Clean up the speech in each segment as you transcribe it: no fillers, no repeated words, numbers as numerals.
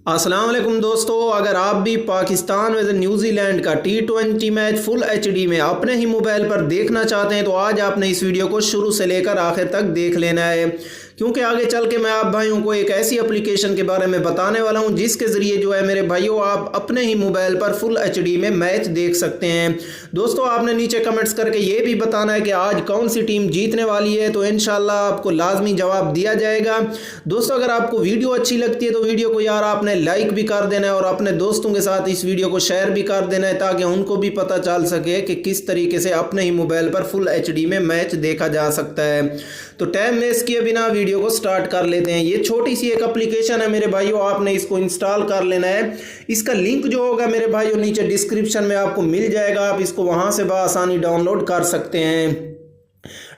अस्सलाम वालेकुम दोस्तों, अगर आप भी पाकिस्तान वैसे न्यूजीलैंड का T20 मैच फुल HD में अपने ही मोबाइल पर देखना चाहते हैं तो आज आपने इस वीडियो को शुरू से लेकर आखिर तक देख लेना है, क्योंकि आगे चल के मैं आप भाइयों को एक ऐसी एप्लीकेशन के बारे में बताने वाला हूं जिसके ज़रिए जो है मेरे भाइयों आप अपने ही मोबाइल पर फुल HD में मैच देख सकते हैं। दोस्तों आपने नीचे कमेंट्स करके ये भी बताना है कि आज कौन सी टीम जीतने वाली है, तो इंशाल्लाह आपको लाजमी जवाब दिया जाएगा। दोस्तों अगर आपको वीडियो अच्छी लगती है तो वीडियो को यार आपने लाइक भी कर देना है और अपने दोस्तों के साथ इस वीडियो को शेयर भी कर देना है, ताकि उनको भी पता चल सके कि किस तरीके से अपने ही मोबाइल पर फुल HD में मैच देखा जा सकता है। तो टाइम वेस्ट किए बिना वीडियो को स्टार्ट कर लेते हैं। ये छोटी सी एक एप्लीकेशन है मेरे भाइयों, आपने इसको इंस्टॉल कर लेना है। इसका लिंक जो होगा मेरे भाइयों नीचे डिस्क्रिप्शन में आपको मिल जाएगा, आप इसको वहां से बआसानी डाउनलोड कर सकते हैं।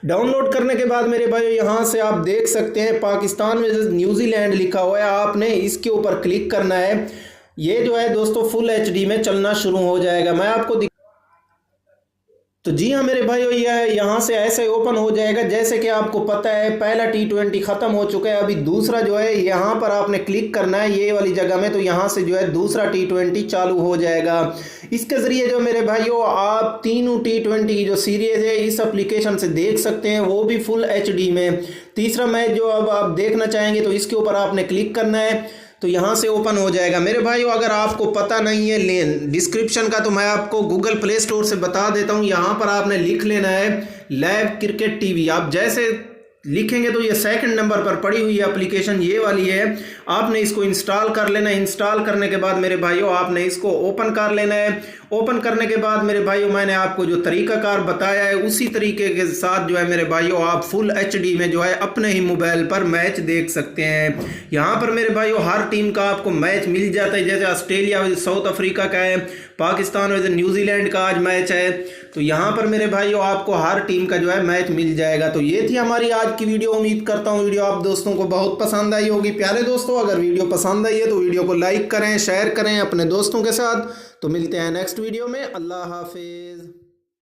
डाउनलोड करने के बाद मेरे भाई यहाँ से आप देख सकते हैं पाकिस्तान वर्सेस न्यूजीलैंड लिखा हुआ है, आपने इसके ऊपर क्लिक करना है। ये जो है दोस्तों फुल HD में चलना शुरू हो जाएगा। मैं आपको तो जी हाँ मेरे भाइयों, यह यहाँ से ऐसे ओपन हो जाएगा। जैसे कि आपको पता है पहला T20 ख़त्म हो चुका है, अभी दूसरा जो है यहाँ पर आपने क्लिक करना है ये वाली जगह में, तो यहाँ से जो है दूसरा T20 चालू हो जाएगा। इसके ज़रिए जो मेरे भाइयों आप तीनों T20 की जो सीरीज़ है इस एप्लीकेशन से देख सकते हैं, वो भी फुल HD में। तीसरा मैच जो अब आप देखना चाहेंगे तो इसके ऊपर आपने क्लिक करना है, तो यहाँ से ओपन हो जाएगा। मेरे भाइयों अगर आपको पता नहीं है डिस्क्रिप्शन का, तो मैं आपको गूगल प्ले स्टोर से बता देता हूँ। यहाँ पर आपने लिख लेना है लाइव क्रिकेट TV। आप जैसे लिखेंगे तो ये सेकंड नंबर पर पड़ी हुई एप्लीकेशन ये वाली है, आपने इसको इंस्टॉल कर लेना है। इंस्टॉल करने के बाद मेरे भाइयों आपने इसको ओपन कर लेना है। ओपन करने के बाद मेरे भाइयों मैंने आपको जो तरीकाकार बताया है उसी तरीके के साथ जो है मेरे भाइयों आप फुल HD में जो है अपने ही मोबाइल पर मैच देख सकते हैं। यहाँ पर मेरे भाइयों हर टीम का आपको मैच मिल जाता है, जैसे ऑस्ट्रेलिया वैसे साउथ अफ्रीका का है, पाकिस्तान वैसे न्यूजीलैंड का आज मैच है, तो यहाँ पर मेरे भाइयों आपको हर टीम का जो है मैच मिल जाएगा। तो ये थी हमारी आज की वीडियो। उम्मीद करता हूँ वीडियो आप दोस्तों को बहुत पसंद आई होगी। प्यारे दोस्तों अगर वीडियो पसंद आई है तो वीडियो को लाइक करें, शेयर करें अपने दोस्तों के साथ। तो मिलते हैं नेक्स्ट वीडियो में। अल्लाह हाफिज़।